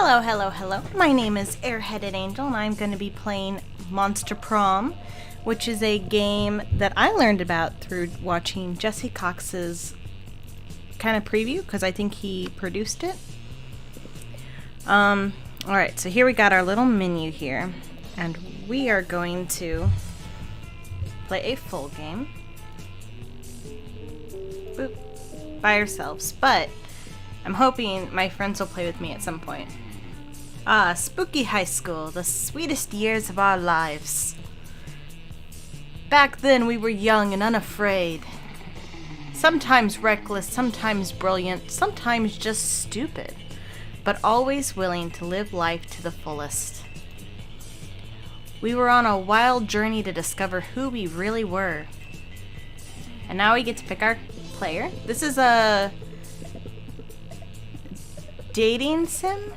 Hello, hello, hello. My name is Airheaded Angel, and I'm going to be playing Monster Prom, which is a game that I learned about through watching Jesse Cox's kind of preview, because I think he produced it. Alright, so here we got our little menu here, and we are going to play a full game. Boop. By ourselves, but I'm hoping my friends will play with me at some point. Spooky high school, the sweetest years of our lives. Back then we were young and unafraid. Sometimes reckless, sometimes brilliant, sometimes just stupid, but always willing to live life to the fullest. We were on a wild journey to discover who we really were. And now we get to pick our player. This is a dating sim,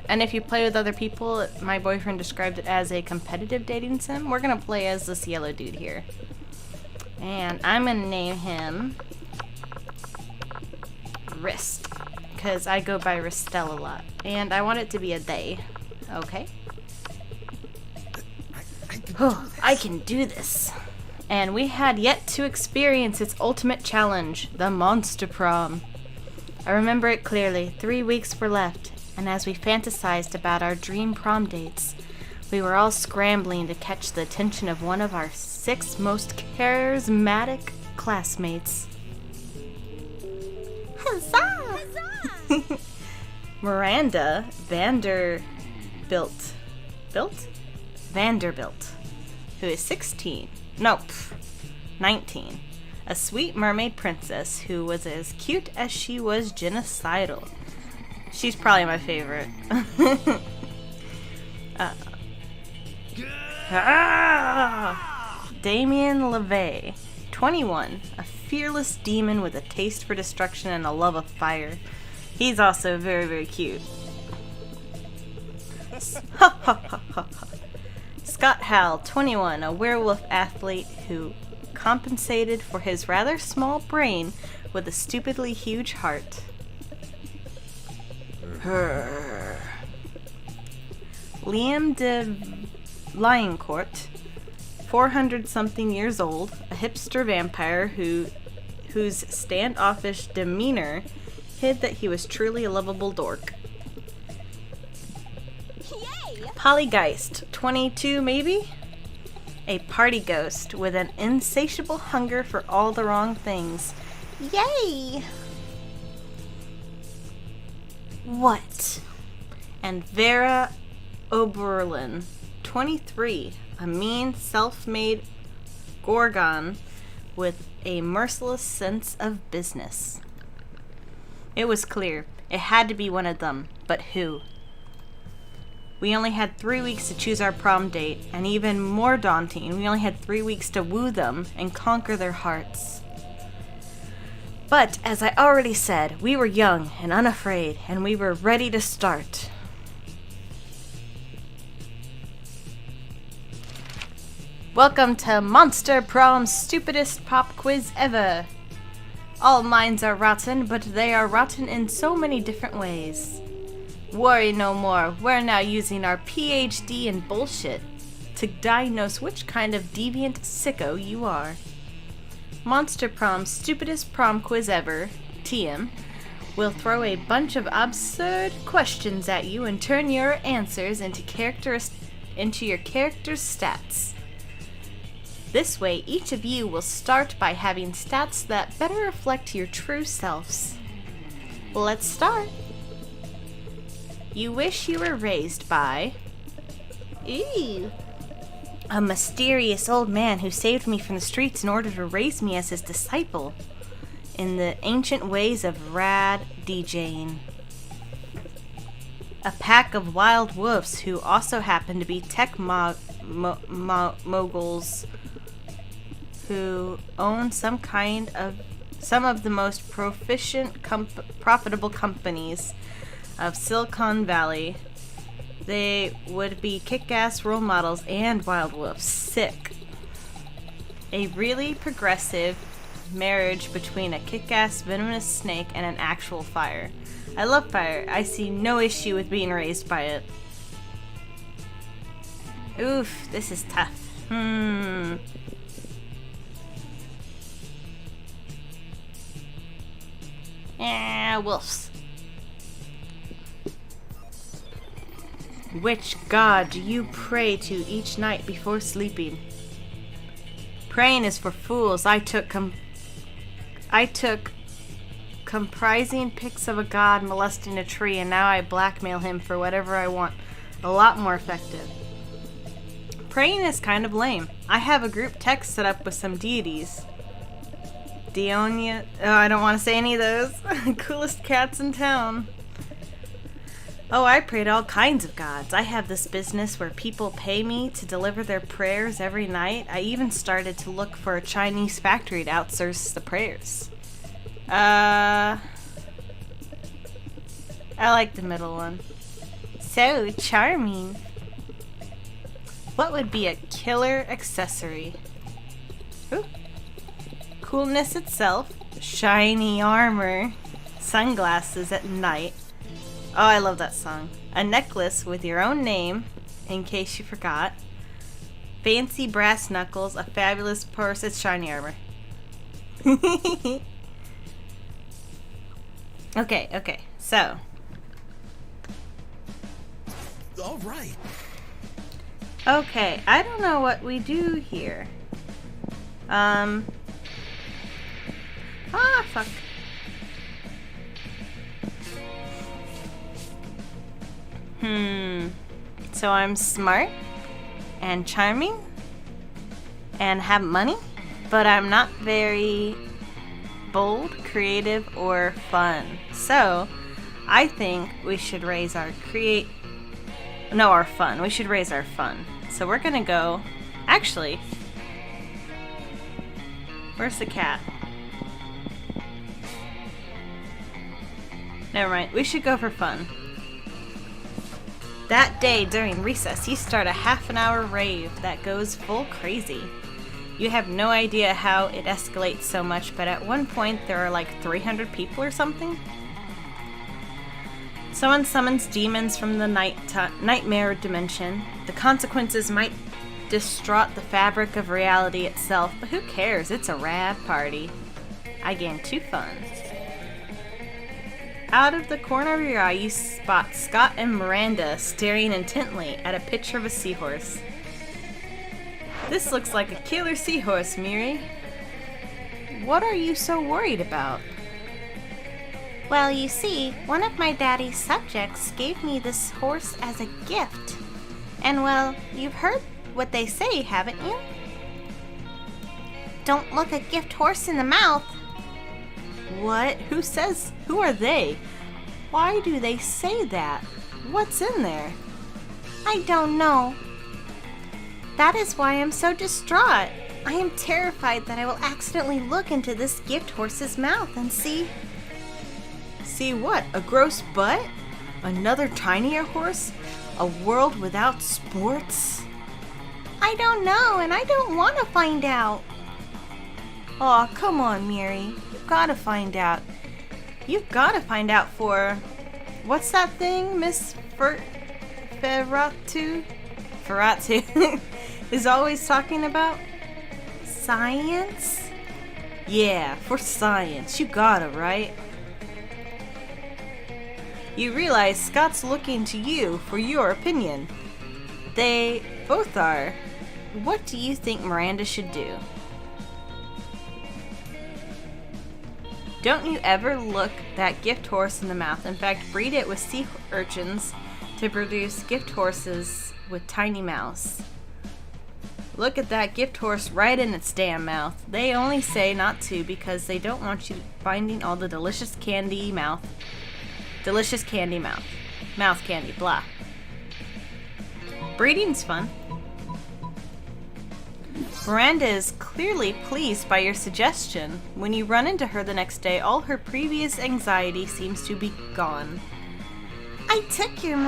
and if you play with other people, my boyfriend described it as a competitive dating sim. We're gonna play as this yellow dude here, and I'm gonna name him Wrist, because I go by Ristel a lot, and I want it to be a they. Okay. Oh, I can do this. And we had yet to experience its ultimate challenge, the Monster Prom. I remember it clearly. 3 weeks were left, and as we fantasized about our dream prom dates, we were all scrambling to catch the attention of one of our 6 most charismatic classmates. Huzzah! Huzzah! Miranda Vanderbilt, who is 16. Nope, 19. A sweet mermaid princess who was as cute as she was genocidal. She's probably my favorite. Damien LeVay, 21. A fearless demon with a taste for destruction and a love of fire. He's also very, very cute. Scott Howell, 21, a werewolf athlete who compensated for his rather small brain with a stupidly huge heart. Liam de Lioncourt, 400-something years old, a hipster vampire whose standoffish demeanor hid that he was truly a lovable dork. Polygeist, 22 maybe? A party ghost with an insatiable hunger for all the wrong things. Yay! What? And Vera Oberlin, 23, a mean, self-made gorgon with a merciless sense of business. It was clear. It had to be one of them, but who? We only had 3 weeks to choose our prom date, and even more daunting, we only had 3 weeks to woo them and conquer their hearts. But, as I already said, we were young and unafraid, and we were ready to start. Welcome to Monster Prom's stupidest pop quiz ever. All minds are rotten, but they are rotten in so many different ways. Worry no more, we're now using our PhD in bullshit to diagnose which kind of deviant sicko you are. Monster Prom's stupidest prom quiz ever, TM, will throw a bunch of absurd questions at you and turn your answers into your character's stats. This way, each of you will start by having stats that better reflect your true selves. Let's start. You wish you were raised by... Ew. A mysterious old man who saved me from the streets in order to raise me as his disciple in the ancient ways of rad DJing. A pack of wild wolves who also happen to be tech moguls who own some of the most profitable companies of Silicon Valley. They would be kick-ass role models and wild wolves. Sick. A really progressive marriage between a kick-ass venomous snake and an actual fire. I love fire. I see no issue with being raised by it. Oof, this is tough. Wolves. Which god do you pray to each night before sleeping? Praying is for fools. I took comprising pics of a god molesting a tree, and now I blackmail him for whatever I want. A lot more effective. Praying is kind of lame. I have a group text set up with some deities. Deonia. Oh, I don't want to say any of those. Coolest cats in town. Oh, I pray to all kinds of gods. I have this business where people pay me to deliver their prayers every night. I even started to look for a Chinese factory to outsource the prayers. I like the middle one. So charming. What would be a killer accessory? Ooh. Coolness itself. Shiny armor. Sunglasses at night. Oh, I love that song. A necklace with your own name, in case you forgot. Fancy brass knuckles. A fabulous purse. It's shiny armor. Okay. So. All right. Okay, I don't know what we do here. Fuck. So I'm smart and charming and have money, but I'm not very bold, creative, or fun. So I think we should raise our fun. We should raise our fun. So we're gonna go. Actually, where's the cat? Never mind. We should go for fun. That day during recess, you start a half-an-hour rave that goes full crazy. You have no idea how it escalates so much, but at one point there are like 300 people or something. Someone summons demons from the nightmare dimension. The consequences might distraught the fabric of reality itself, but who cares? It's a rad party. I gain 2 fun. Out of the corner of your eye, you spot Scott and Miranda staring intently at a picture of a seahorse. This looks like a killer seahorse, Miri. What are you so worried about? Well, you see, one of my daddy's subjects gave me this horse as a gift. And well, you've heard what they say, haven't you? Don't look a gift horse in the mouth. What? Who are they? Why do they say that? What's in there? I don't know. That is why I'm so distraught. I am terrified that I will accidentally look into this gift horse's mouth and see... See what? A gross butt? Another tinier horse? A world without sports? I don't know, and I don't want to find out. Aw, come on, Miri. You've gotta find out. You've gotta find out for... What's that thing Miss Ferratu is always talking about? Science? Yeah, for science. You gotta, right? You realize Scott's looking to you for your opinion. They both are. What do you think Miranda should do? Don't you ever look that gift horse in the mouth. In fact, breed it with sea urchins to produce gift horses with tiny mouths. Look at that gift horse right in its damn mouth. They only say not to because they don't want you finding all the delicious candy mouth. Delicious candy mouth. Mouth candy, blah. Breeding's fun. Miranda is clearly pleased by your suggestion. When you run into her the next day, all her previous anxiety seems to be gone. I took your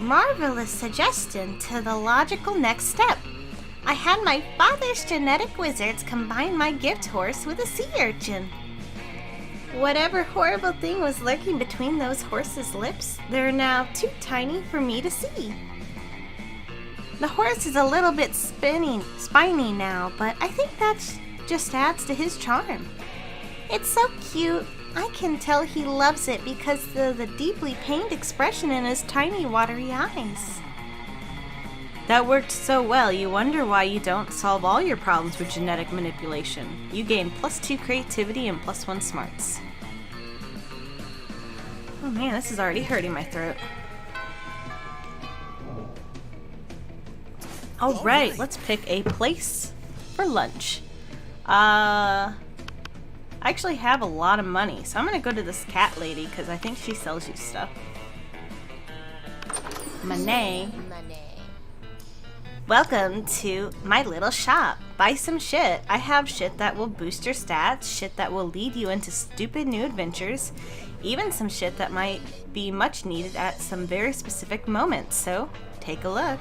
marvelous suggestion to the logical next step. I had my father's genetic wizards combine my gift horse with a sea urchin. Whatever horrible thing was lurking between those horses' lips, they're now too tiny for me to see. The horse is a little bit spiny now, but I think that just adds to his charm. It's so cute. I can tell he loves it because of the deeply pained expression in his tiny watery eyes. That worked so well, you wonder why you don't solve all your problems with genetic manipulation. You gain +2 creativity and +1 smarts. Oh man, this is already hurting my throat. Alright, let's pick a place for lunch. I actually have a lot of money, so I'm gonna go to this cat lady because I think she sells you stuff. Money. Welcome to my little shop. Buy some shit. I have shit that will boost your stats, shit that will lead you into stupid new adventures, even some shit that might be much needed at some very specific moments, so take a look.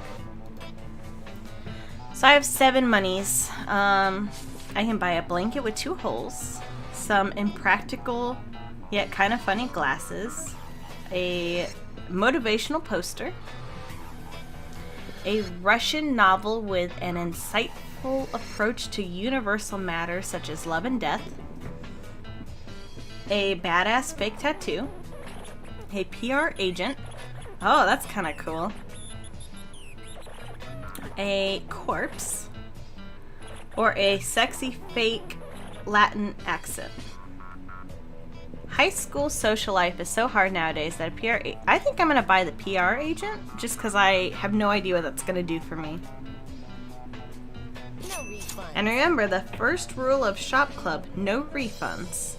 So I have 7 monies. I can buy a blanket with 2 holes, some impractical yet kind of funny glasses, a motivational poster, a Russian novel with an insightful approach to universal matters such as love and death, a badass fake tattoo, a PR agent, oh that's kind of cool, a corpse, or a sexy fake Latin accent. High school social life is so hard nowadays that I think I'm gonna buy the PR agent just because I have no idea what that's gonna do for me. No refunds. And remember, the first rule of Shop Club: no refunds.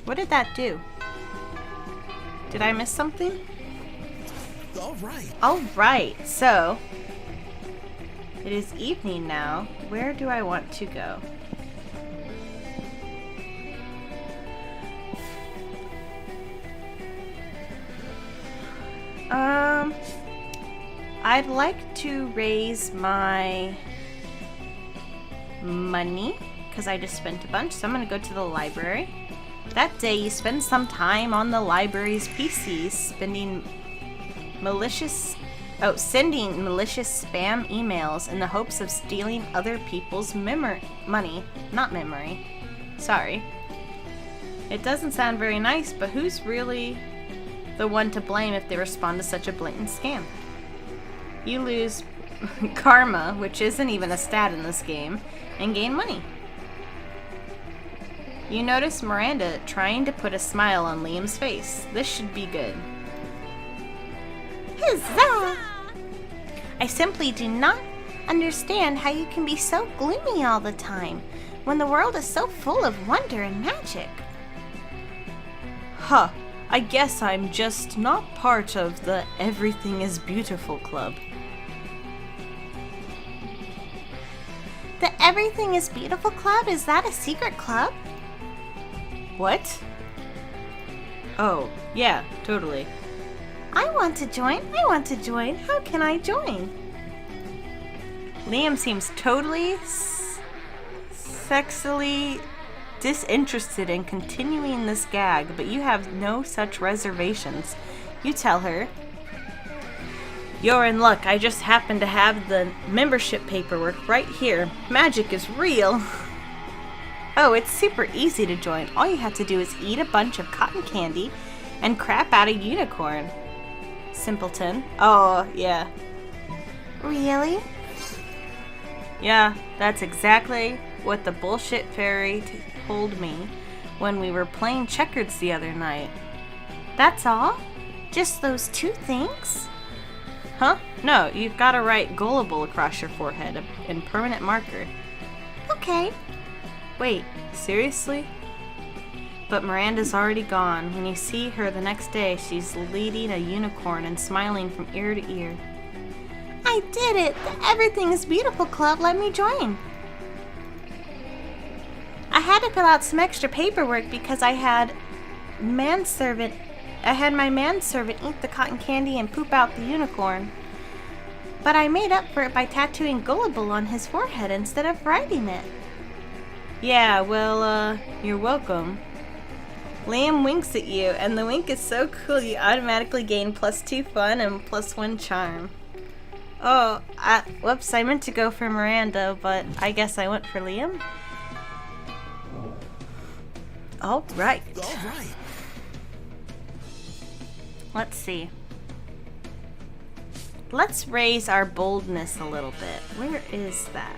What did that do? Did I miss something? Alright, so it is evening now. Where do I want to go? I'd like to raise my money because I just spent a bunch, so I'm gonna go to the library. That day you spend some time on the library's PCs sending malicious spam emails in the hopes of stealing other people's money. Not memory. Sorry. It doesn't sound very nice, but who's really the one to blame if they respond to such a blatant scam? You lose karma, which isn't even a stat in this game, and gain money. You notice Miranda trying to put a smile on Liam's face. This should be good. Huzzah! I simply do not understand how you can be so gloomy all the time when the world is so full of wonder and magic. Huh, I guess I'm just not part of the Everything is Beautiful club. The Everything is Beautiful club? Is that a secret club? What? Oh, yeah, totally. I want to join. How can I join? Liam seems totally sexily disinterested in continuing this gag, but you have no such reservations. You tell her, "You're in luck. I just happen to have the membership paperwork right here. Magic is real." Oh, it's super easy to join. All you have to do is eat a bunch of cotton candy and crap out a unicorn. Simpleton. Oh, yeah. Really? Yeah, that's exactly what the bullshit fairy told me when we were playing checkers the other night. That's all? Just those 2 things? Huh? No, you've got to write gullible across your forehead in permanent marker. Okay. Wait, seriously? But Miranda's already gone. When you see her the next day, she's leading a unicorn and smiling from ear to ear. I did it! The Everything is Beautiful club let me join. I had to fill out some extra paperwork because I had manservant I had my manservant eat the cotton candy and poop out the unicorn. But I made up for it by tattooing gullible on his forehead instead of writing it. Yeah, well, you're welcome. Liam winks at you, and the wink is so cool you automatically gain +2 fun and +1 charm. Oh, whoops, I meant to go for Miranda, but I guess I went for Liam. All right. Let's see. Let's raise our boldness a little bit. Where is that?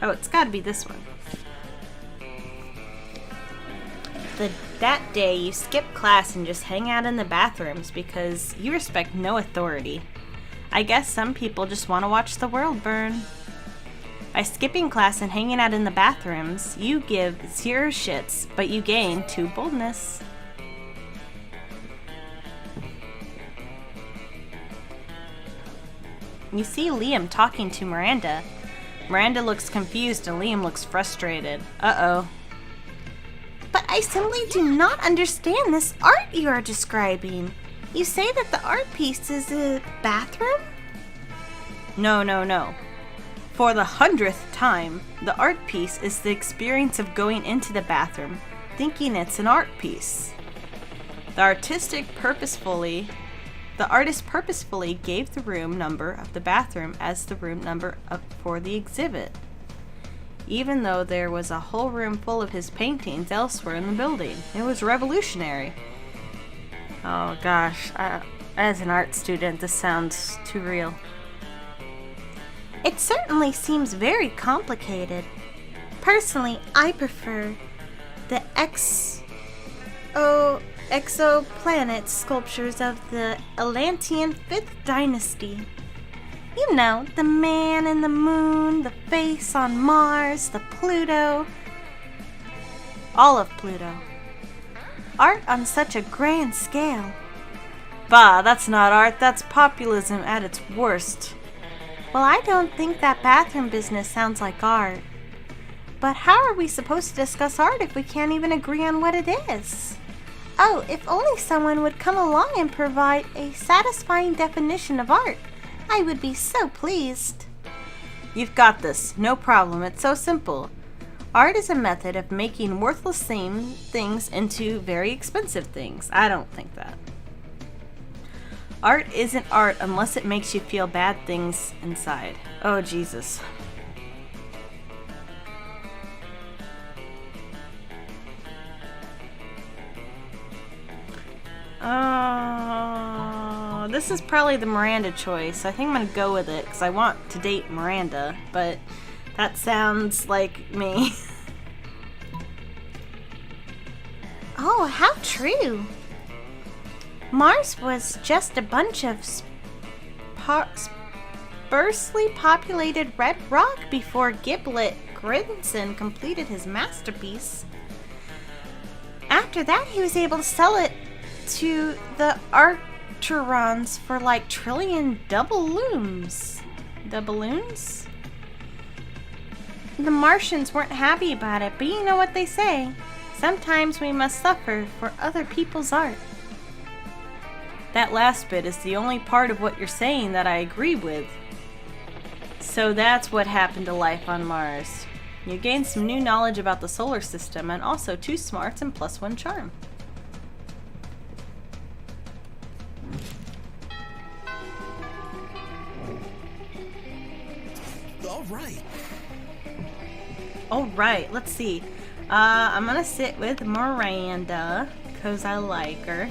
Oh, it's gotta be this one. That day, you skip class and just hang out in the bathrooms because you respect no authority. I guess some people just want to watch the world burn. By skipping class and hanging out in the bathrooms, you give 0 shits, but you gain 2 boldness. You see Liam talking to Miranda. Miranda looks confused and Liam looks frustrated. Uh-oh. But I simply do not understand this art you are describing. You say that the art piece is a bathroom? No. For the 100th time, the art piece is the experience of going into the bathroom, thinking it's an art piece. The artist purposefully gave the room number of the bathroom as the room number for the exhibit, even though there was a whole room full of his paintings elsewhere in the building. It was revolutionary. Oh gosh, as an art student, this sounds too real. It certainly seems very complicated. Personally, I prefer the exoplanet sculptures of the Atlantean 5th dynasty. You know, the man in the moon, the face on Mars, the Pluto. All of Pluto. Art on such a grand scale. Bah, that's not art, that's populism at its worst. Well, I don't think that bathroom business sounds like art. But how are we supposed to discuss art if we can't even agree on what it is? Oh, if only someone would come along and provide a satisfying definition of art. I would be so pleased. You've got this. No problem. It's so simple. Art is a method of making worthless things into very expensive things. I don't think that. Art isn't art unless it makes you feel bad things inside. Oh, Jesus. Oh, this is probably the Miranda choice. I think I'm going to go with it because I want to date Miranda, but that sounds like me. Oh, how true. Mars was just a bunch of sparsely populated red rock before Giblet Grinson completed his masterpiece. After that, he was able to sell it to the Arcturons for like trillion doubloons. Doubloons? The Martians weren't happy about it, but you know what they say. Sometimes we must suffer for other people's art. That last bit is the only part of what you're saying that I agree with. So that's what happened to life on Mars. You gained some new knowledge about the solar system and also 2 smarts and +1 charm. Alright, let's see. I'm gonna sit with Miranda because I like her.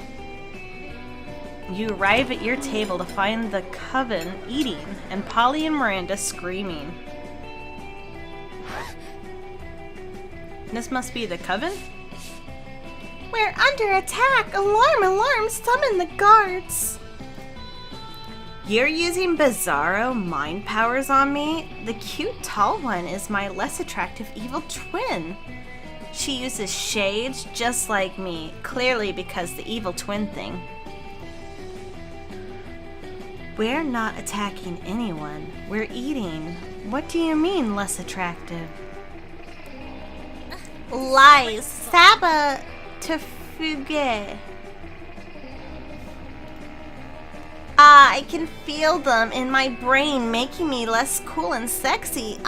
You arrive at your table to find the coven eating and Polly and Miranda screaming. This must be the coven? We're under attack! Alarm, alarm! Summon the guards! You're using bizarro mind powers on me? The cute tall one is my less attractive evil twin. She uses shades just like me, clearly because the evil twin thing. We're not attacking anyone. We're eating. What do you mean, less attractive? Lies. Saba to fugue. I can feel them in my brain, making me less cool and sexy.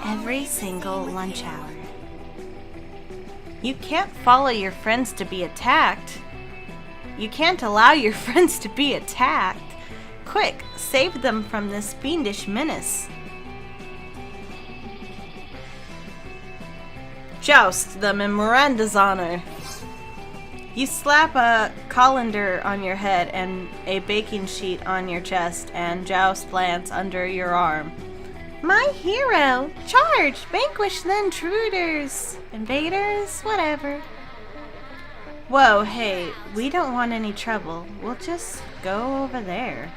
Every single lunch hour. You can't follow your friends to be attacked. You can't allow your friends to be attacked. Quick, save them from this fiendish menace. Joust them in Miranda's honor. You slap a colander on your head and a baking sheet on your chest, and Joust lands under your arm. My hero! Charge! Vanquish the intruders! Invaders? Whatever. Whoa, hey, we don't want any trouble. We'll just go over there.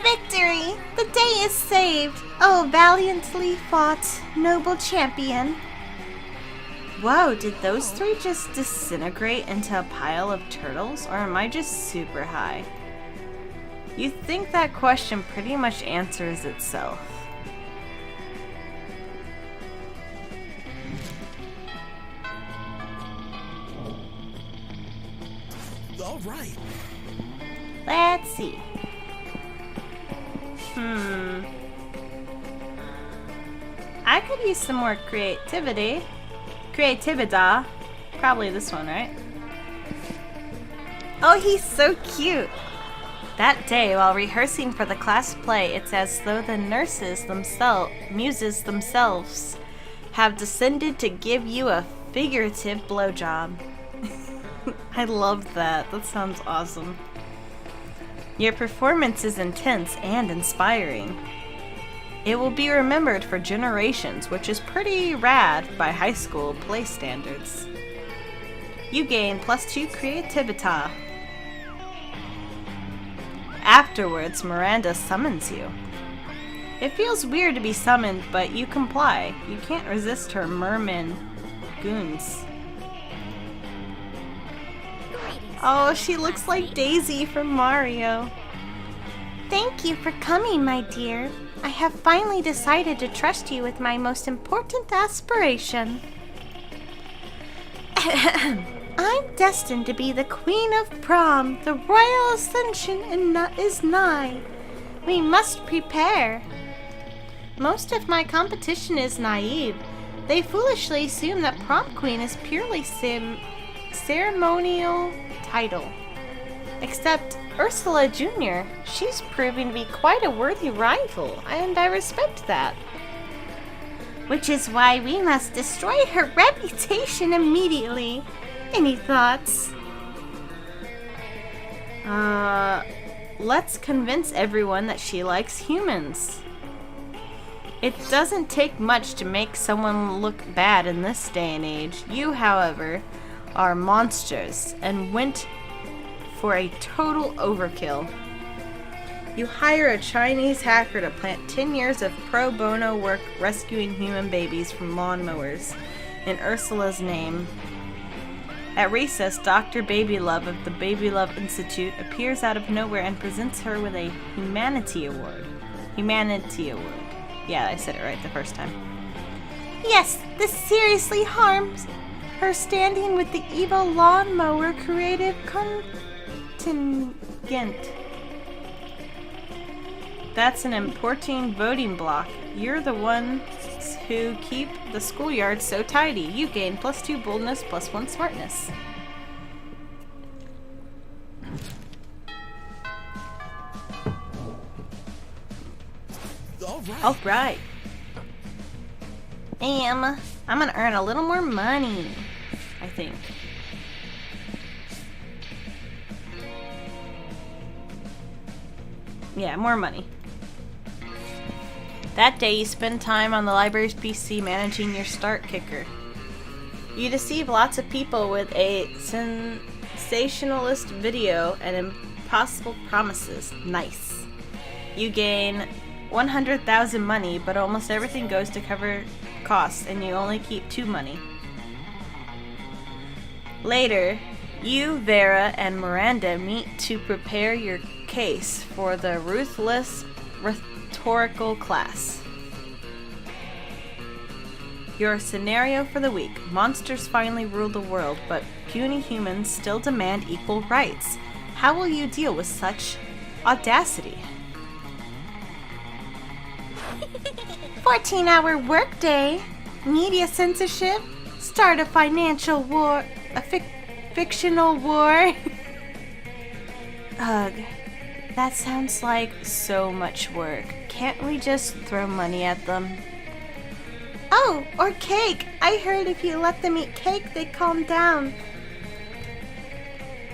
Victory! The day is saved! Oh, valiantly fought, noble champion. Whoa, did those three just disintegrate into a pile of turtles, or am I just super high? You think that question pretty much answers itself. All right. Let's see. I could use some more creativity. Creativita. Probably this one, right? Oh, he's so cute. That day, while rehearsing for the class play, it's as though the muses themselves, have descended to give you a figurative blowjob. I love that. That sounds awesome. Your performance is intense and inspiring. It will be remembered for generations, which is pretty rad by high school play standards. You gain +2 creativita. Afterwards, Miranda summons you. It feels weird to be summoned, but you comply. You can't resist her merman goons. Oh, she looks like Daisy from Mario. Thank you for coming, my dear. I have finally decided to trust you with my most important aspiration. I'm destined to be the Queen of Prom. The royal ascension is nigh. We must prepare. Most of my competition is naive. They foolishly assume that Prom Queen is purely ceremonial title. Except Ursula Jr., she's proving to be quite a worthy rival, and I respect that. Which is why we must destroy her reputation immediately. Any thoughts? Let's convince everyone that she likes humans. It doesn't take much to make someone look bad in this day and age. You, however, are monsters and went for a total overkill. You hire a Chinese hacker to plant 10 years of pro bono work rescuing human babies from lawnmowers in Ursula's name. At recess, Dr. Babylove of the Babylove Institute appears out of nowhere and presents her with a Humanity Award. Humanity Award. Yeah, I said it right the first time. Yes, this seriously harms her standing with the evil lawnmower creative contingent. That's an important voting block. You're the ones who keep the schoolyard so tidy. You gain +2 boldness, +1 smartness. All right. I'm gonna earn a little more money, I think. Yeah, more money. That day, you spend time on the library's PC managing your start kicker. You deceive lots of people with a sensationalist video and impossible promises. Nice. You gain 100,000 money, but almost everything goes to cover costs, and you only keep 2 money. Later, you, Vera, and Miranda meet to prepare your case for the ruthless rhetorical class. Your scenario for the week. Monsters finally rule the world, but puny humans still demand equal rights. How will you deal with such audacity? 14-hour workday, media censorship, start a financial war, a fictional war. Ugh, that sounds like so much work. Can't we just throw money at them? Oh, or cake. I heard if you let them eat cake, they calm down.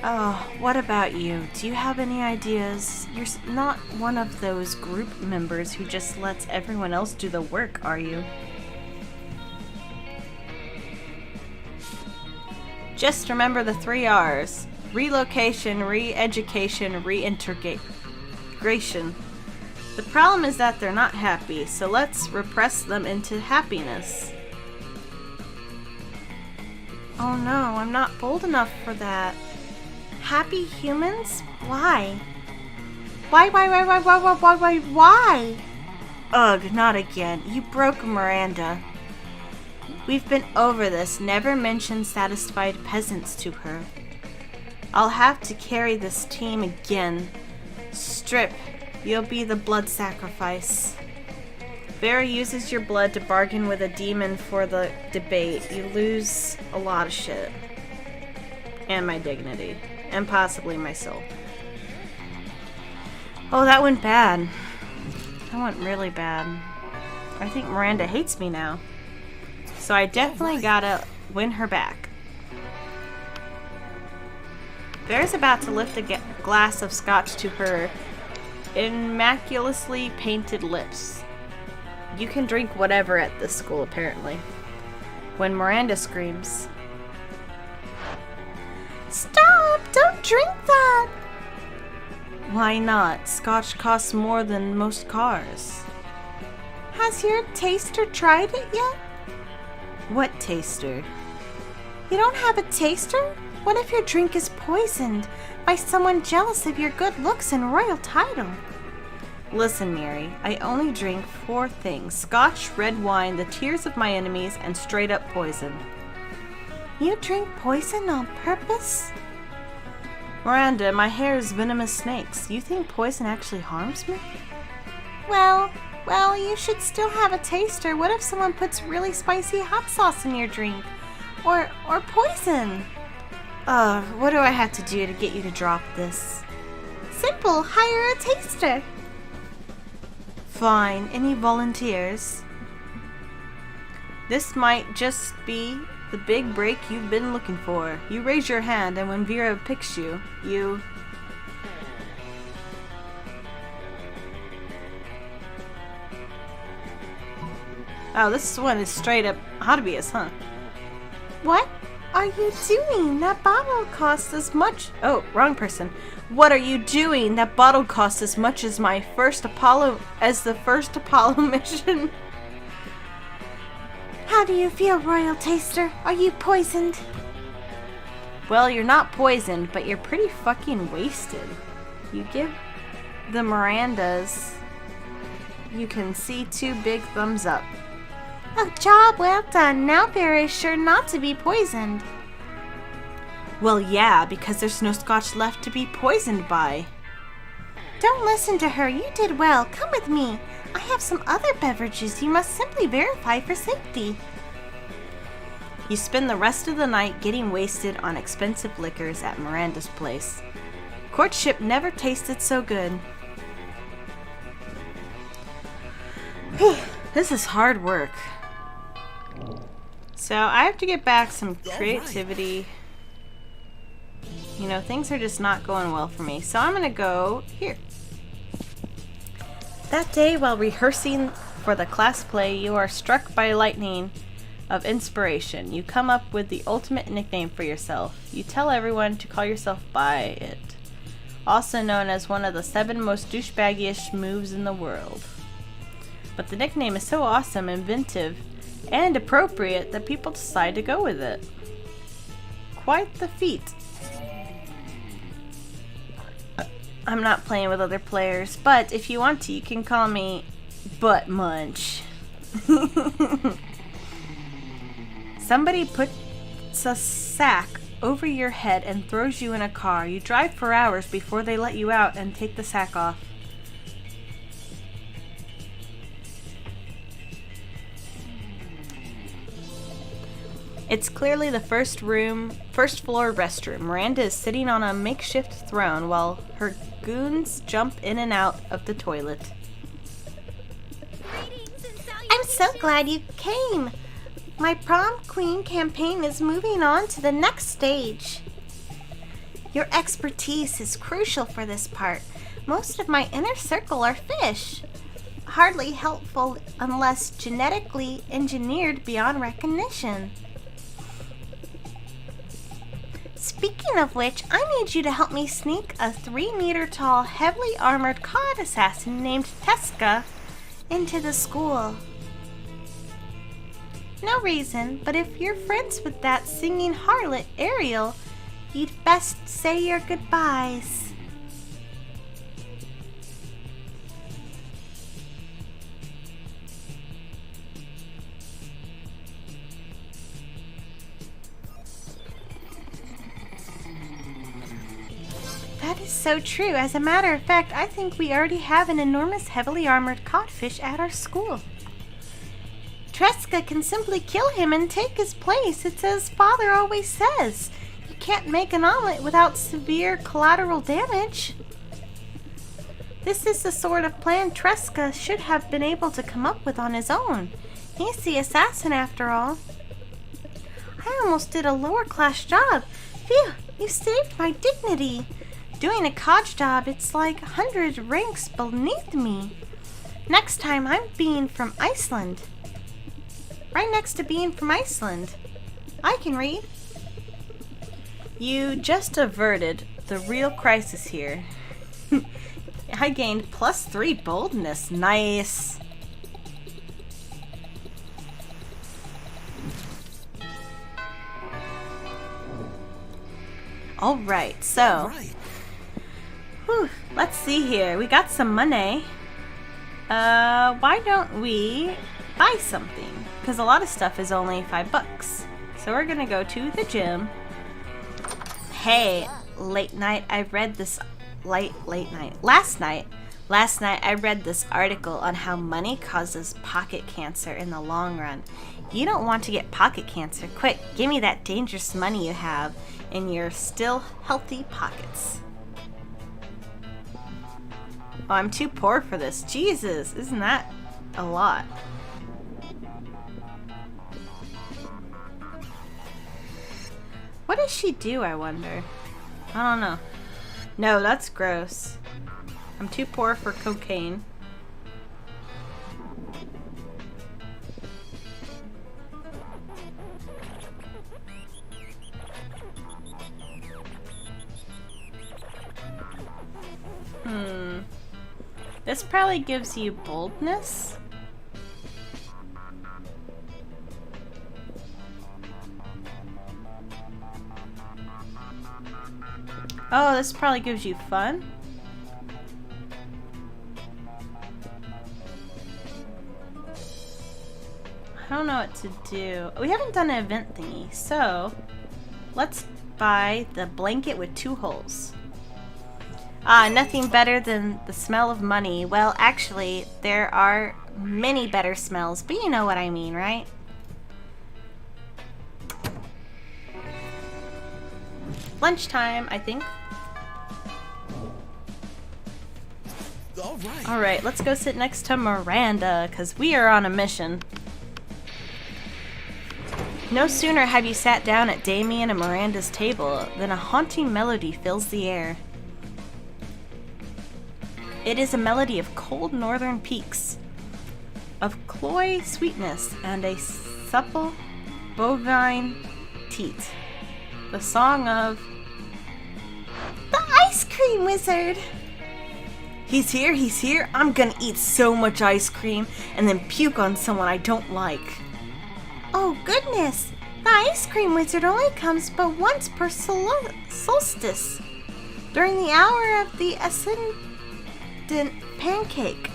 Oh, what about you? Do you have any ideas? You're not one of those group members who just lets everyone else do the work, are you? Just remember the 3 R's. Relocation, re-education, reintegration. The problem is that they're not happy, so let's repress them into happiness. Oh no, I'm not bold enough for that. Happy humans? Why? Why? Ugh, not again. You broke Miranda. We've been over this. Never mention satisfied peasants to her. I'll have to carry this team again. Strip, you'll be the blood sacrifice. Vera uses your blood to bargain with a demon for the debate. You lose a lot of shit. And my dignity. And possibly my soul. Oh, that went bad. That went really bad. I think Miranda hates me now. So I definitely gotta win her back. Vera's about to lift a glass of scotch to her immaculately painted lips. You can drink whatever at this school, apparently. When Miranda screams, Stop! Don't drink that! "Why not? Scotch costs more than most cars." Has your taster tried it yet? What taster? You don't have a taster? What if your drink is poisoned by someone jealous of your good looks and royal title? Listen, Mary, I only drink 4 things. Scotch, red wine, the tears of my enemies, and straight up poison. You drink poison on purpose? Miranda, my hair is venomous snakes. You think poison actually harms me? Well, you should still have a taster. What if someone puts really spicy hot sauce in your drink? Or poison? What do I have to do to get you to drop this? Simple, hire a taster. Fine, any volunteers? This might just be the big break you've been looking for. You raise your hand, and when Vera picks you, Oh, this one is straight up obvious, huh? What are you doing? That bottle costs as much. Oh, wrong person. What are you doing? That bottle costs as much as the first Apollo mission. How do you feel, Royal Taster? Are you poisoned? Well, you're not poisoned, but you're pretty fucking wasted. You give the Mirandas, you can see 2 big thumbs up. A job well done. Now Vera is sure not to be poisoned. Well, yeah, because there's no scotch left to be poisoned by. Don't listen to her. You did well. Come with me. I have some other beverages you must simply verify for safety. You spend the rest of the night getting wasted on expensive liquors at Miranda's place. Courtship never tasted so good. This is hard work. So I have to get back some creativity. You know, things are just not going well for me. So I'm gonna go here. That day, while rehearsing for the class play, you are struck by lightning of inspiration. You come up with the ultimate nickname for yourself. You tell everyone to call yourself by it. Also known as one of the 7 most douchebaggish moves in the world. But the nickname is so awesome, inventive, and appropriate that people decide to go with it. quite the feat. I'm not playing with other players, but if you want to, you can call me Butt Munch. Somebody puts a sack over your head and throws you in a car. You drive for hours before they let you out and take the sack off. It's clearly the first floor restroom. Miranda is sitting on a makeshift throne while her goons jump in and out of the toilet. I'm so glad you came. My prom queen campaign is moving on to the next stage. Your expertise is crucial for this part. Most of my inner circle are fish. Hardly helpful unless genetically engineered beyond recognition. Speaking of which, I need you to help me sneak a 3-meter tall, heavily armored cod assassin named Teska into the school. No reason, but if you're friends with that singing harlot, Ariel, you'd best say your goodbyes. That is so true. As a matter of fact, I think we already have an enormous, heavily armored codfish at our school. Treska can simply kill him and take his place. It's as Father always says. You can't make an omelet without severe collateral damage. This is the sort of plan Treska should have been able to come up with on his own. He's the assassin after all. I almost did a lower class job. Phew, you saved my dignity. Doing a cod job, it's like 100 ranks beneath me. Next time I'm being from Iceland. Right next to being from Iceland. I can read. You just averted the real crisis here. I gained +3 boldness. Nice. Alright, so. Whew, let's see here. We got some money. Why don't we buy something? Because a lot of stuff is only $5. So we're gonna go to the gym. Hey, late night, I read this Last night I read this article on how money causes pocket cancer in the long run. You don't want to get pocket cancer. Quick, give me that dangerous money you have in your still healthy pockets. Oh, I'm too poor for this. Jesus, isn't that a lot? What does she do, I wonder? I don't know. No, that's gross. I'm too poor for cocaine. This probably gives you boldness. Oh, this probably gives you fun. I don't know what to do. We haven't done an event thingy, so let's buy the blanket with 2 holes. Ah, nothing better than the smell of money. Well, actually, there are many better smells, but you know what I mean, right? Lunchtime, I think. Alright, let's go sit next to Miranda, because we are on a mission. No sooner have you sat down at Damien and Miranda's table than a haunting melody fills the air. It is a melody of cold northern peaks, of cloy sweetness and a supple bovine teat. The song of the ice cream wizard. He's here, I'm gonna eat so much ice cream and then puke on someone I don't like. Oh goodness, The ice cream wizard only comes but once per solstice, during the hour of the ascendant pancake.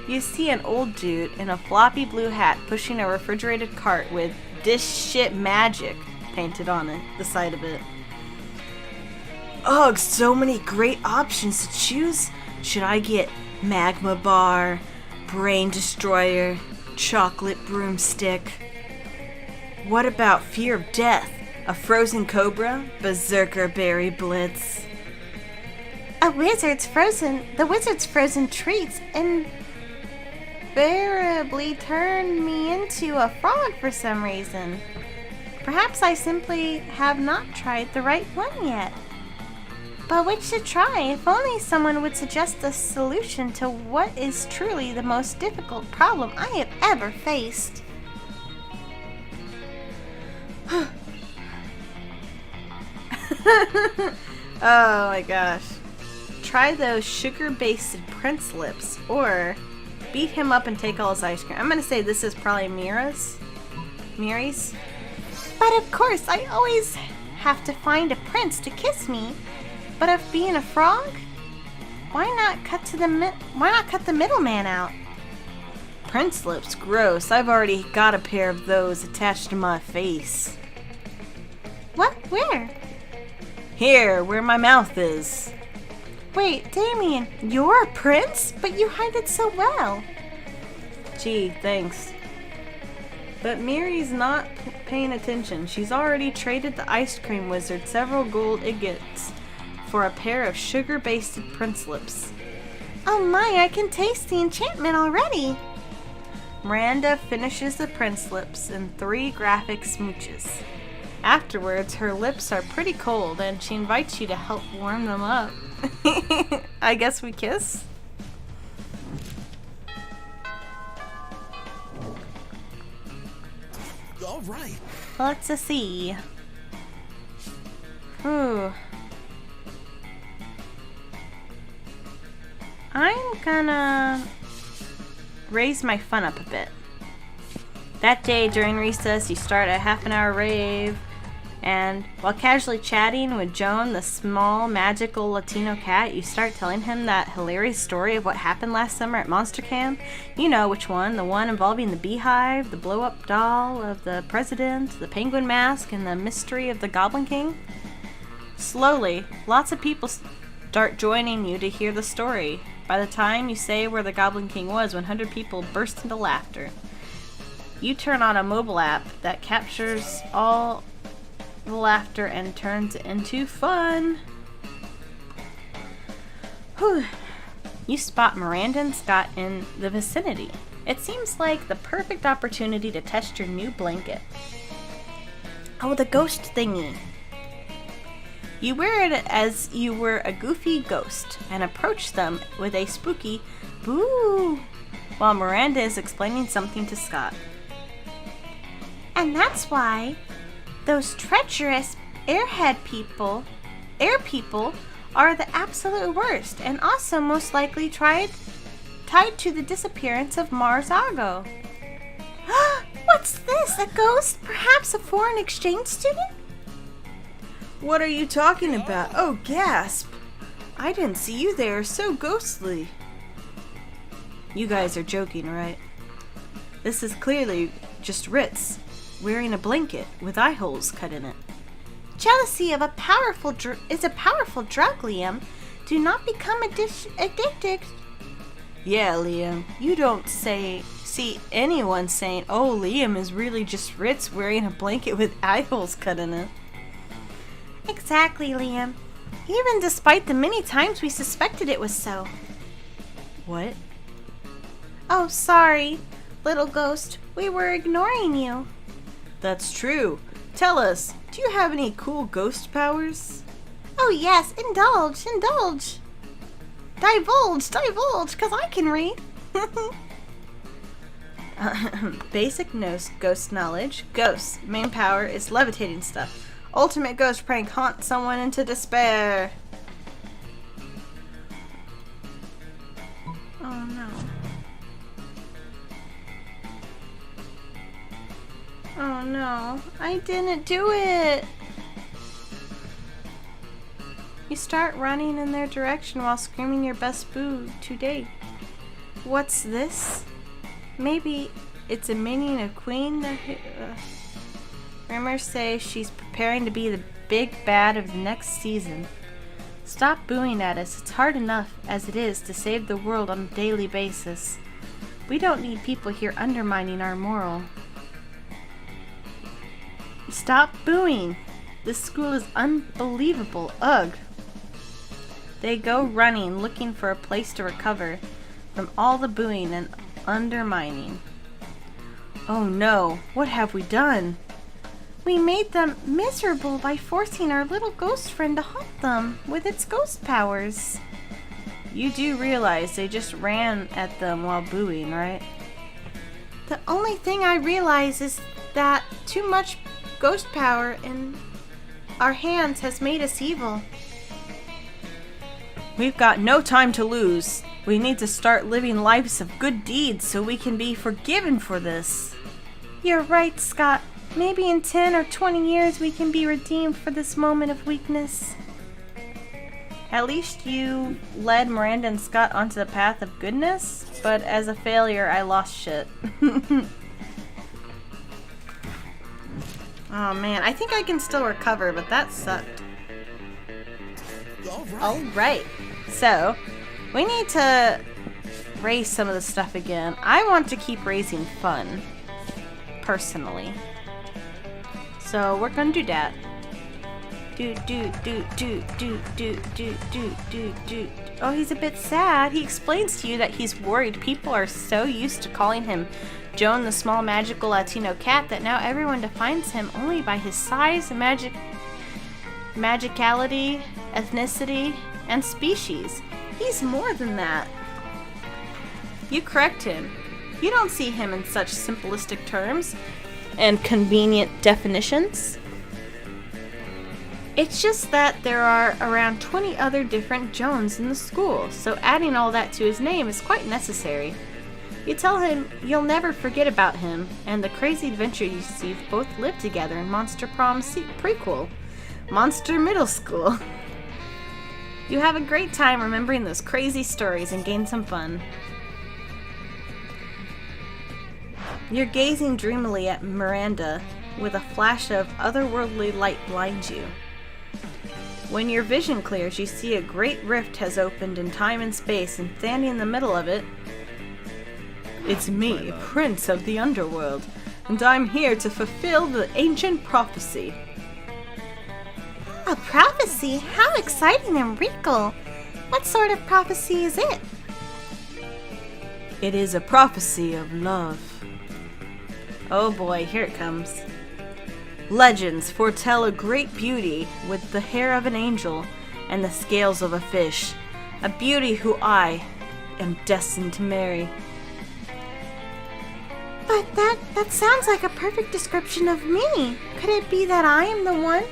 You see an old dude in a floppy blue hat pushing a refrigerated cart with "This shit magic" painted on it, the side of it. Ugh, so many great options to choose. Should I get magma bar, brain destroyer, chocolate broomstick? What about fear of death? A frozen cobra, berserker berry blitz? The wizard's frozen treats invariably turn me into a frog for some reason. Perhaps I simply have not tried the right one yet. But which to try? If only someone would suggest a solution to what is truly the most difficult problem I have ever faced. Oh my gosh. Try those sugar-basted Prince lips, or beat him up and take all his ice cream. I'm gonna say this is probably Miri's. But of course, I always have to find a prince to kiss me. But if being a frog, why not cut the middleman out? Prince lips, gross. I've already got a pair of those attached to my face. What? Where? Here, where my mouth is. Wait, Damien, you're a prince? But you hide it so well. Gee, thanks. But Miri's not paying attention. She's already traded the ice cream wizard several gold ingots for a pair of sugar-basted Prince lips. Oh my, I can taste the enchantment already. Miranda finishes the Prince lips in 3 graphic smooches. Afterwards, her lips are pretty cold and she invites you to help warm them up. I guess we kiss? All right. Let's see. Ooh. I'm gonna raise my fun up a bit. That day during recess, you start a half-an-hour rave, and while casually chatting with Joan, the small, magical Latino cat, you start telling him that hilarious story of what happened last summer at Monster Camp. You know which one, the one involving the beehive, the blow-up doll of the president, the penguin mask, and the mystery of the Goblin King. Slowly, lots of people start joining you to hear the story. By the time you say where the Goblin King was, 100 people burst into laughter. You turn on a mobile app that captures all the laughter and turns it into fun. Whew. You spot Miranda and Scott in the vicinity. It seems like the perfect opportunity to test your new blanket. Oh, the ghost thingy. You wear it as you were a goofy ghost and approach them with a spooky boo while Miranda is explaining something to Scott. And that's why those treacherous air people are the absolute worst, and also most likely tied to the disappearance of Mars Argo. What's this? A ghost? Perhaps a foreign exchange student? What are you talking about? Oh, gasp! I didn't see you there. So ghostly. You guys are joking, right? This is clearly just Ritz, wearing a blanket with eye holes cut in it. Jealousy of is a powerful drug, Liam. Do not become addicted. Yeah, Liam. You don't see anyone saying, "Oh, Liam is really just Ritz wearing a blanket with eye holes cut in it." Exactly, Liam. Even despite the many times we suspected it was so. What? Oh, sorry, little ghost. We were ignoring you. That's true. Tell us, do you have any cool ghost powers? Oh yes, indulge. Divulge, cause I can read. Basic ghost knowledge. Ghosts. Main power is levitating stuff. Ultimate ghost prank, haunt someone into despair. Oh no. Oh no, I didn't do it! You start running in their direction while screaming your best boo to date. What's this? Maybe it's a minion of Queen. Rumors say she's preparing to be the big bad of the next season. Stop booing at us. It's hard enough as it is to save the world on a daily basis. We don't need people here undermining our moral. Stop booing. This school is unbelievable. Ugh. They go running, looking for a place to recover from all the booing and undermining. Oh no, what have we done? We made them miserable by forcing our little ghost friend to haunt them with its ghost powers. You do realize they just ran at them while booing, right? The only thing I realize is that too much ghost power in our hands has made us evil. We've got no time to lose. We need to start living lives of good deeds so we can be forgiven for this. You're right, Scott. Maybe in 10 or 20 years we can be redeemed for this moment of weakness. At least you led Miranda and Scott onto the path of goodness, but as a failure, I lost shit. Oh man, I think I can still recover, but that sucked. Alright, so we need to raise some of the stuff again. I want to keep raising fun, personally. So we're gonna do that. Oh, he's a bit sad. He explains to you that he's worried people are so used to calling him Joan the small magical Latino cat that now everyone defines him only by his size, magicality, ethnicity, and species. He's more than that. You correct him. You don't see him in such simplistic terms and convenient definitions. It's just that there are around 20 other different Joans in the school, so adding all that to his name is quite necessary. You tell him you'll never forget about him and the crazy adventure you both lived together in Monster Prom prequel, Monster Middle School. You have a great time remembering those crazy stories and gain some fun. You're gazing dreamily at Miranda with a flash of otherworldly light blinds you. When your vision clears, you see a great rift has opened in time and space, and standing in the middle of it, it's me, Prince of the Underworld, and I'm here to fulfill the ancient prophecy. A prophecy? How exciting and regal! What sort of prophecy is it? It is a prophecy of love. Oh boy, here it comes. Legends foretell a great beauty with the hair of an angel and the scales of a fish, a beauty who I am destined to marry. But that sounds like a perfect description of me. Could it be that I am the one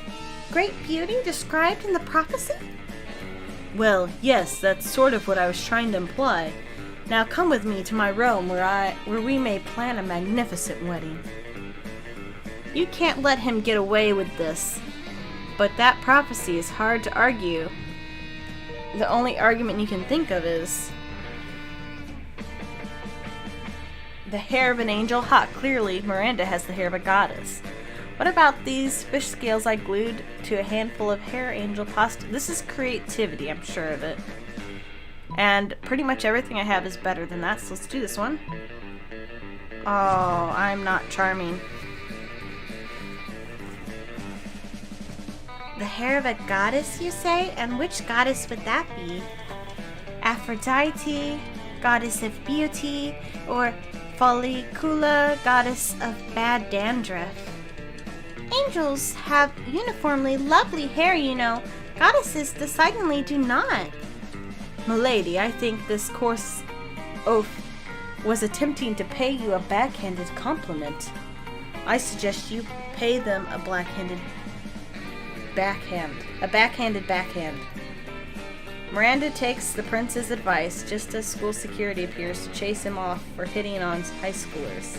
great beauty described in the prophecy? Well, yes, that's sort of what I was trying to imply. Now come with me to my realm where we may plan a magnificent wedding. You can't let him get away with this. But that prophecy is hard to argue. The only argument you can think of is the hair of an angel. Ha, clearly Miranda has the hair of a goddess. What about these fish scales I glued to a handful of hair angel pasta? This is creativity, I'm sure of it. And pretty much everything I have is better than that, so let's do this one. Oh, I'm not charming. The hair of a goddess, you say? And which goddess would that be? Aphrodite, goddess of beauty, or Follicula, goddess of bad dandruff? Angels have uniformly lovely hair, you know. Goddesses decidedly do not. Milady, I think this coarse oaf was attempting to pay you a backhanded compliment. I suggest you pay them a backhanded backhand. Miranda takes the prince's advice just as school security appears to chase him off for hitting on high schoolers.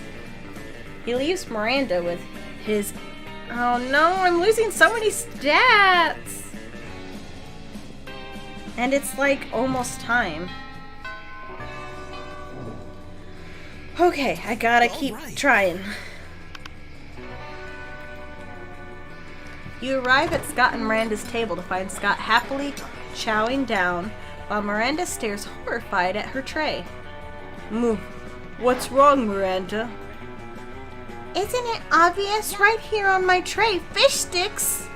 He leaves Miranda with his... Oh no, I'm losing so many stats! And it's like almost time. Okay, I gotta keep trying. You arrive at Scott and Miranda's table to find Scott happily chowing down while Miranda stares horrified at her tray. What's wrong, Miranda? Isn't it obvious right here on my tray? Fish sticks!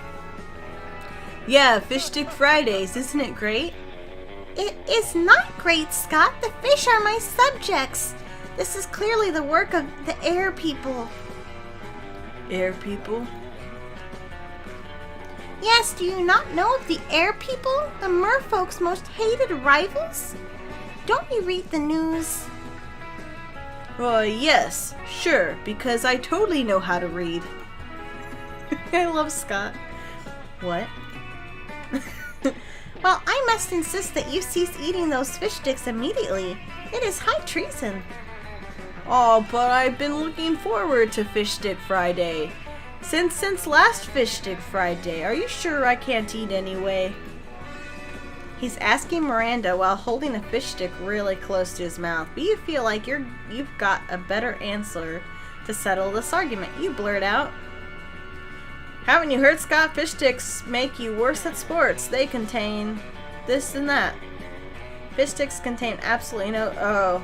Yeah, Fish Stick Fridays, isn't it great? It is not great, Scott. The fish are my subjects. This is clearly the work of the air people. Air people? Yes, do you not know of the air people? The merfolk's most hated rivals? Don't you read the news? Yes, sure, because I totally know how to read. I love Scott. What? Well, I must insist that you cease eating those fish sticks immediately. It is high treason. Oh, but I've been looking forward to Fish Stick Friday. Since last Fish Stick Friday. Are you sure I can't eat anyway? He's asking Miranda while holding a fish stick really close to his mouth, but you feel like you've got a better answer to settle this argument. You blurt out, "Haven't you heard, Scott? Fish sticks make you worse at sports. They contain this and that. Fish sticks contain absolutely no...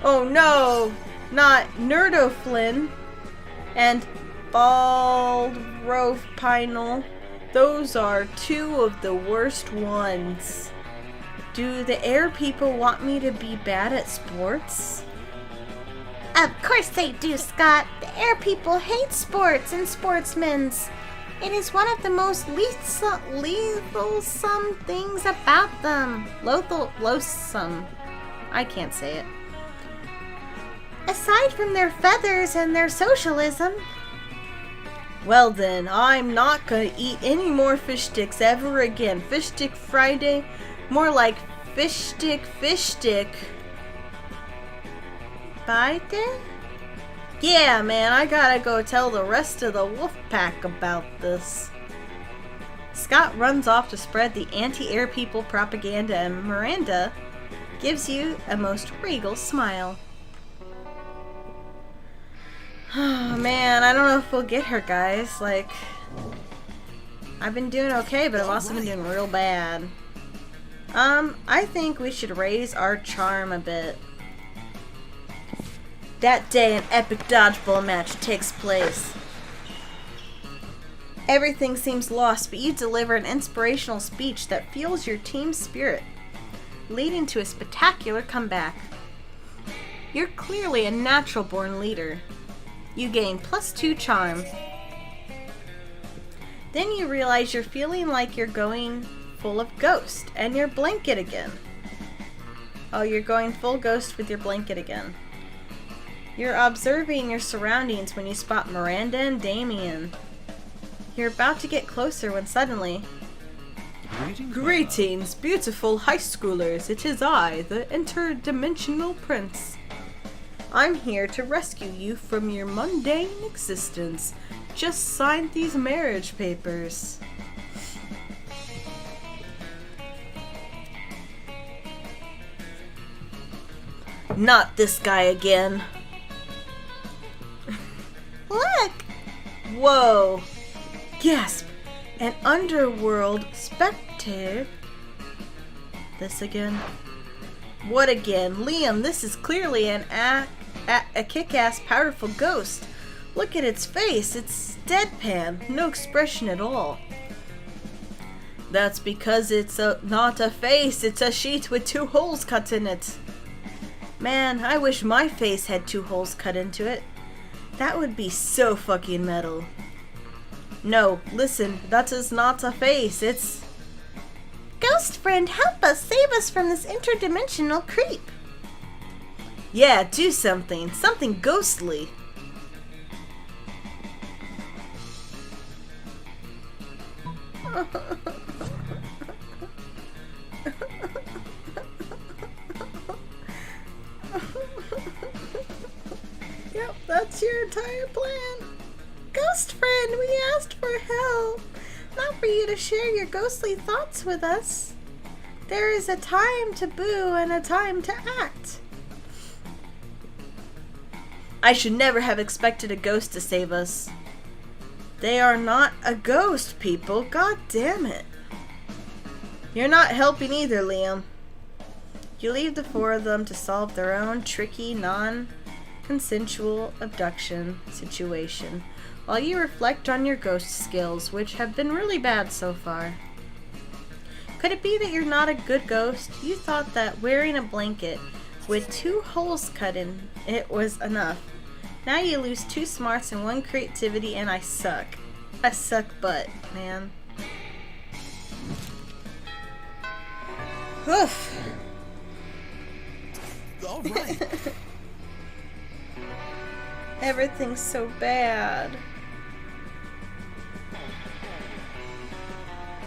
Oh no! Not nerdoflin and baldropinol. Those are two of the worst ones. Do the air people want me to be bad at sports?" Of course they do, Scott. The air people hate sports and sportsmen's. It is one of the most lethal things about them. Loathsome. I can't say it. Aside from their feathers and their socialism. Well then, I'm not gonna eat any more fish sticks ever again. Fish Stick Friday? More like Fish Stick Friday? Yeah, man, I gotta go tell the rest of the wolf pack about this. Scott runs off to spread the anti-air people propaganda, and Miranda gives you a most regal smile. Oh man, I don't know if we'll get her, guys. Like, I've been doing okay, but I've also been doing real bad. I think we should raise our charm a bit. That day, an epic dodgeball match takes place. Everything seems lost, but you deliver an inspirational speech that fuels your team's spirit, leading to a spectacular comeback. You're clearly a natural-born leader. You gain +2 charm. Then you realize you're feeling like you're going full of ghost, and your blanket again. Oh, you're going full ghost with your blanket again. You're observing your surroundings when you spot Miranda and Damien. You're about to get closer when suddenly... Greetings, beautiful high schoolers. It is I, the interdimensional prince. I'm here to rescue you from your mundane existence. Just sign these marriage papers. Not this guy again. Look! Whoa! Gasp! An underworld spectator. This again? What again? Liam, this is clearly a kick-ass powerful ghost. Look at its face. It's deadpan. No expression at all. That's because it's not a face. It's a sheet with 2 holes cut in it. Man, I wish my face had 2 holes cut into it. That would be so fucking metal. No, listen, that is not a face, it's... Ghost friend, help us! Save us from this interdimensional creep! Yeah, do something. Something ghostly. that's your entire plan? Ghost friend, we asked for help, not for you to share your ghostly thoughts with us. There is a time to boo and a time to act. I should never have expected a ghost to save us. They are not a ghost, people. God damn it. You're not helping either, Liam. You leave the four of them to solve their own tricky, non-consensual abduction situation, while you reflect on your ghost skills, which have been really bad so far. Could it be that you're not a good ghost? You thought that wearing a blanket with 2 holes cut in it was enough. Now you lose 2 smarts and 1 creativity, and I suck. I suck butt, man. Oof. All right. Everything's so bad.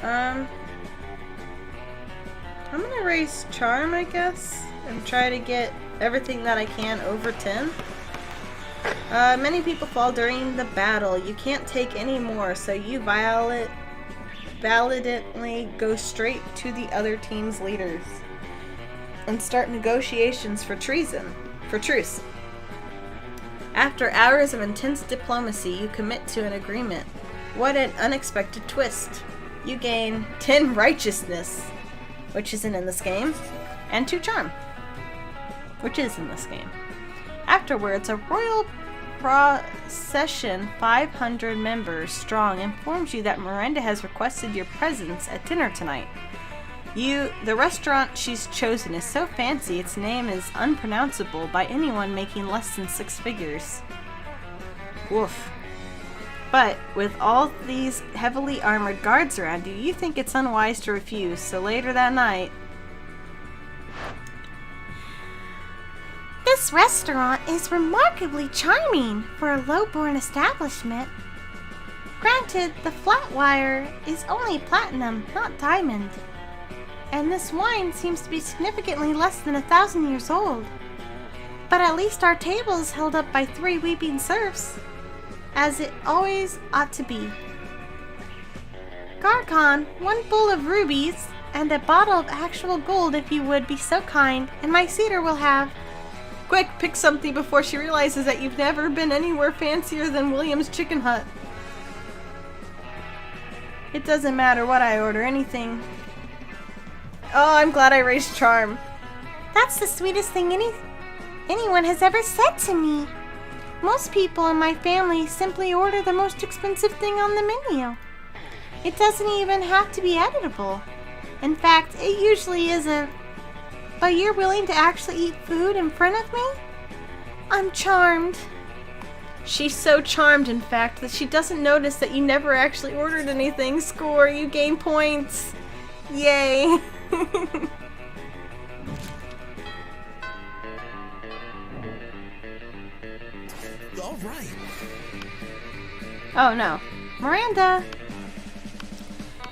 I'm gonna raise charm, I guess, and try to get everything that I can over 10. Many people fall during the battle. You can't take any more, so you valiantly go straight to the other team's leaders and start negotiations for truce. After hours of intense diplomacy, you commit to an agreement. What an unexpected twist. You gain 10 righteousness, which isn't in this game, and 2 charm, which is in this game. Afterwards, a royal procession, 500 members strong, informs you that Miranda has requested your presence at dinner tonight. The restaurant she's chosen is so fancy its name is unpronounceable by anyone making less than 6 figures. Woof. But with all these heavily armored guards around you, you think it's unwise to refuse, so later that night... This restaurant is remarkably charming for a low-born establishment. Granted, the flat wire is only platinum, not diamond. And this wine seems to be significantly less than 1,000 years old. But at least our table is held up by 3 weeping serfs, as it always ought to be. Garcon, 1 bowl of rubies, and a bottle of actual gold if you would be so kind, and my suitor will have... Quick, pick something before she realizes that you've never been anywhere fancier than William's Chicken Hut. It doesn't matter what I order, anything. Oh, I'm glad I raised charm. That's the sweetest thing anyone has ever said to me. Most people in my family simply order the most expensive thing on the menu. It doesn't even have to be editable. In fact, it usually isn't. But you're willing to actually eat food in front of me? I'm charmed. She's so charmed, in fact, that she doesn't notice that you never actually ordered anything. Score, you gain points. Yay. All right. Oh no. Miranda!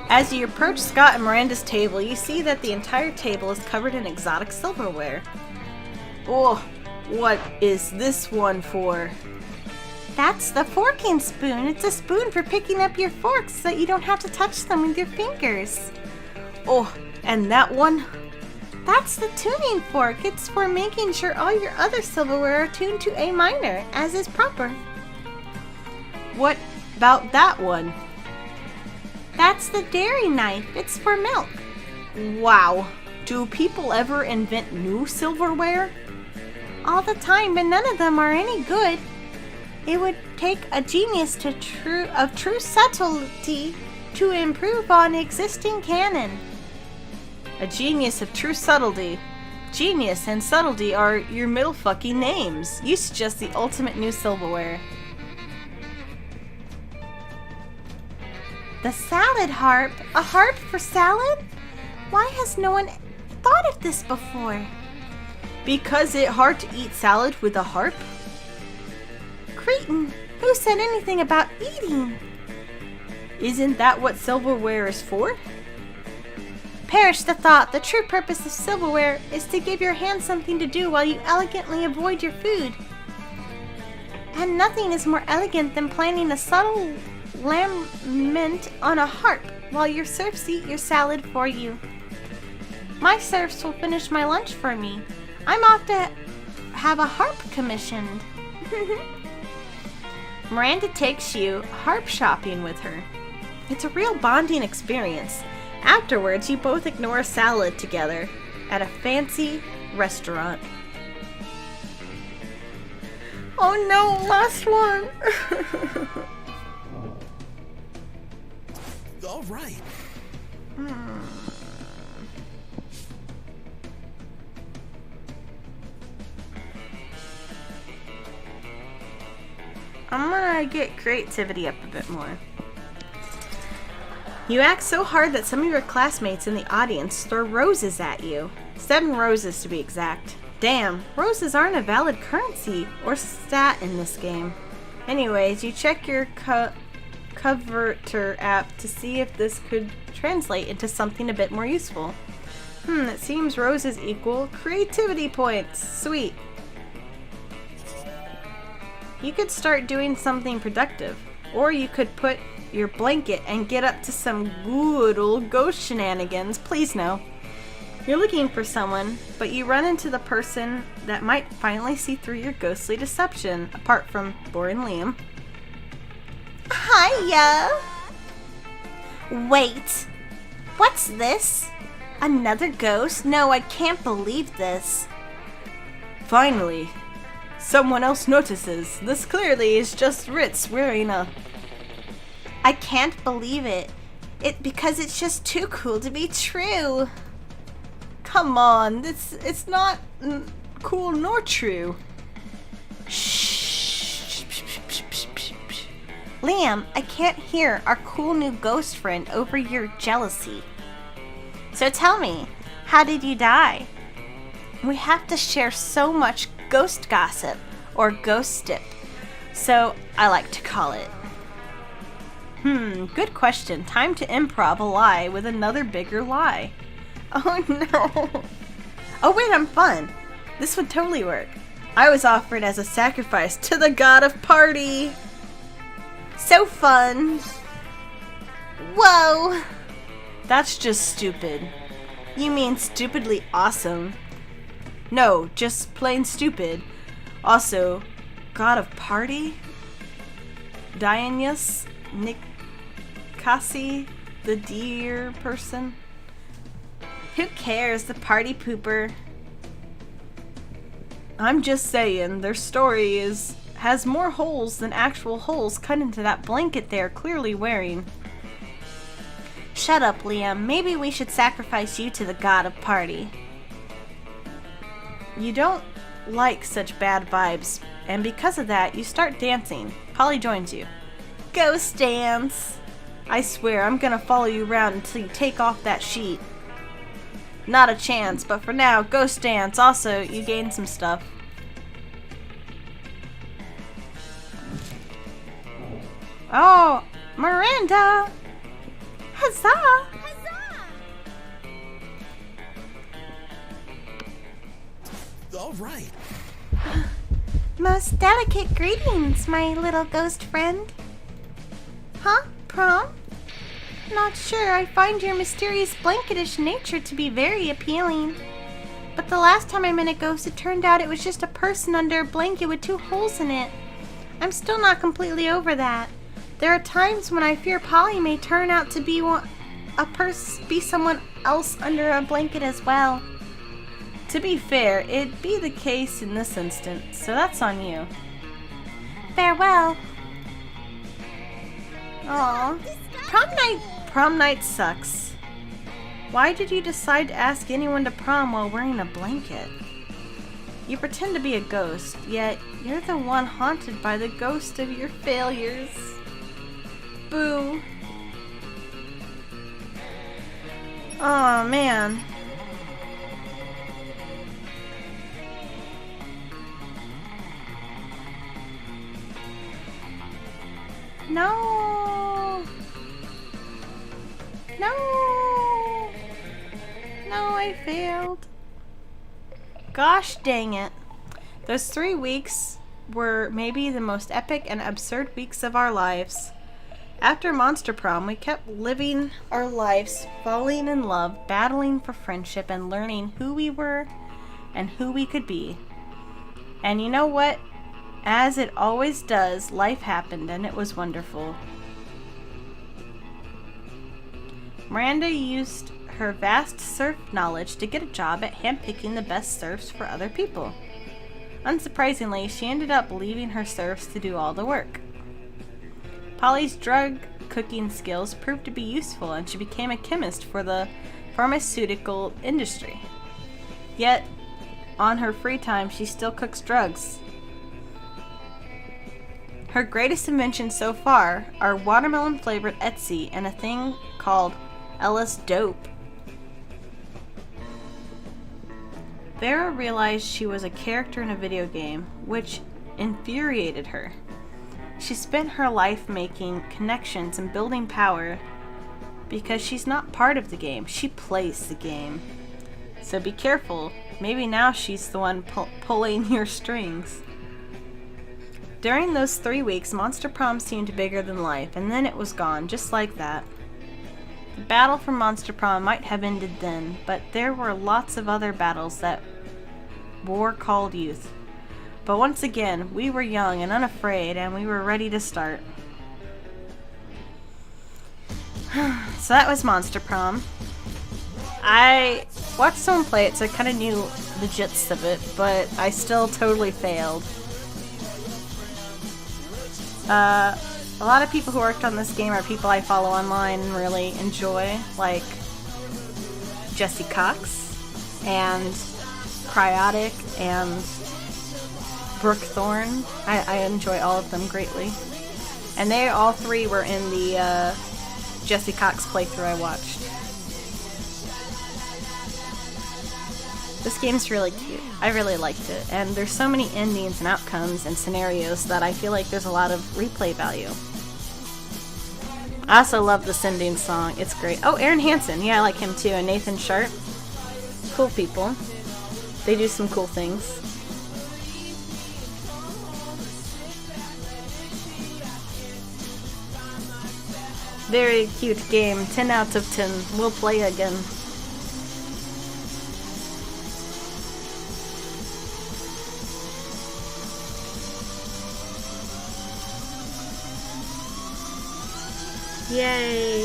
As you approach Scott and Miranda's table, you see that the entire table is covered in exotic silverware. Oh, what is this one for? That's the forking spoon. It's a spoon for picking up your forks so that you don't have to touch them with your fingers. Oh, and that one? That's the tuning fork. It's for making sure all your other silverware are tuned to A minor, as is proper. What about that one? That's the dairy knife. It's for milk. Wow. Do people ever invent new silverware? All the time, but none of them are any good. It would take a genius of true subtlety to improve on existing canon. A genius of true subtlety. Genius and subtlety are your middle fucking names. You suggest the ultimate new silverware. The salad harp? A harp for salad? Why has no one thought of this before? Because it's hard to eat salad with a harp? Cretin, who said anything about eating? Isn't that what silverware is for? Perish the thought. The true purpose of silverware is to give your hands something to do while you elegantly avoid your food. And nothing is more elegant than planting a subtle lament on a harp while your serfs eat your salad for you. My serfs will finish my lunch for me. I'm off to have a harp commissioned. Miranda takes you harp shopping with her. It's a real bonding experience. Afterwards, you both ignore a salad together at a fancy restaurant. Oh no, last one. All right. I'm gonna get creativity up a bit more. You act so hard that some of your classmates in the audience throw roses at you. 7 roses to be exact. Damn, roses aren't a valid currency or stat in this game. Anyways, you check your Converter app to see if this could translate into something a bit more useful. It seems roses equal creativity points. Sweet. You could start doing something productive, or you could put your blanket and get up to some good old ghost shenanigans. Please no. You're looking for someone, but you run into the person that might finally see through your ghostly deception, apart from boring Liam. Hiya! Wait, what's this? Another ghost? No, I can't believe this. Finally, someone else notices. This clearly is just Ritz wearing a... I can't believe it. Because it's just too cool to be true. Come on, it's not cool nor true. Shh. Liam, I can't hear our cool new ghost friend over your jealousy. So tell me, how did you die? We have to share so much ghost gossip, or ghost dip, so I like to call it. Good question. Time to improv a lie with another bigger lie. Oh no. Oh wait, I'm fun. This would totally work. I was offered as a sacrifice to the god of party. So fun. Whoa. That's just stupid. You mean stupidly awesome. No, just plain stupid. Also, god of party? Dionysus? Nikasi? The deer person? Who cares, the party pooper? I'm just saying, their story has more holes than actual holes cut into that blanket they're clearly wearing. Shut up, Liam. Maybe we should sacrifice you to the god of party. You don't like such bad vibes, and because of that, you start dancing. Polly joins you. Ghost dance. I swear, I'm gonna follow you around until you take off that sheet. Not a chance, but for now, ghost dance. Also, you gain some stuff. Oh, Miranda! Huzzah! All right. Most delicate greetings, my little ghost friend. Huh? Prom? Not sure. I find your mysterious blanketish nature to be very appealing. But the last time I met a ghost, it turned out it was just a person under a blanket with 2 holes in it. I'm still not completely over that. There are times when I fear Polly may turn out to be someone else under a blanket as well. To be fair, it'd be the case in this instance, so that's on you. Farewell. Aw. Prom night sucks. Why did you decide to ask anyone to prom while wearing a blanket? You pretend to be a ghost, yet you're the one haunted by the ghost of your failures. Boo. Aw, man. No! No! No, I failed. Gosh dang it. Those 3 weeks were maybe the most epic and absurd weeks of our lives. After Monster Prom, we kept living our lives, falling in love, battling for friendship, and learning who we were and who we could be. And you know what? As it always does, life happened and it was wonderful. Miranda used her vast surf knowledge to get a job at handpicking the best surfs for other people. Unsurprisingly, she ended up leaving her surfs to do all the work. Polly's drug cooking skills proved to be useful, and she became a chemist for the pharmaceutical industry. Yet, on her free time, she still cooks drugs. Her greatest inventions so far are watermelon-flavored Etsy and a thing called Ella's Dope. Vera realized she was a character in a video game, which infuriated her. She spent her life making connections and building power because she's not part of the game. She plays the game. So be careful. Maybe now she's the one pulling your strings. During those 3 weeks, Monster Prom seemed bigger than life, and then it was gone, just like that. The battle for Monster Prom might have ended then, but there were lots of other battles that war called youth. But once again, we were young and unafraid, and we were ready to start. So that was Monster Prom. I watched someone play it, so I kind of knew the gist of it, but I still totally failed. A lot of people who worked on this game are people I follow online and really enjoy, like Jesse Cox and Cryotic and Brooke Thorne. I enjoy all of them greatly. And they all three were in the Jesse Cox playthrough I watched. This game's really cute. I really liked it. And there's so many endings and outcomes and scenarios that I feel like there's a lot of replay value. I also love the Sending song. It's great. Oh, Aaron Hansen. Yeah, I like him too. And Nathan Sharp. Cool people. They do some cool things. Very cute game. 10 out of 10. We'll play again. Yay!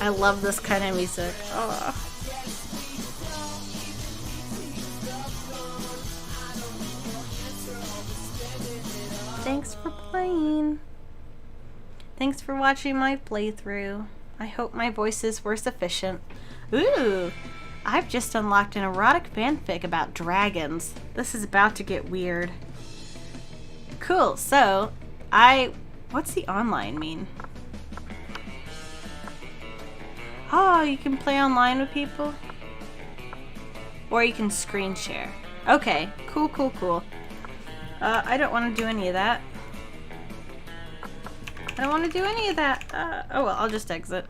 I love this kind of music. Oh. Thanks for playing. Thanks for watching my playthrough. I hope my voices were sufficient. Ooh! I've just unlocked an erotic fanfic about dragons. This is about to get weird. Cool, so, what's the online mean? Oh, you can play online with people? Or you can screen share. Okay, cool, cool, cool. I don't want to do any of that. I don't want to do any of that. Oh well, I'll just exit.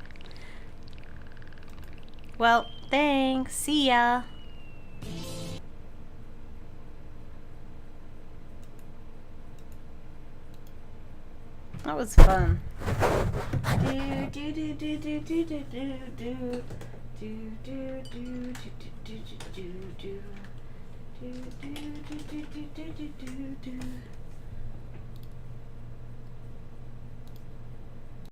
Well, thanks. See ya. That was fun.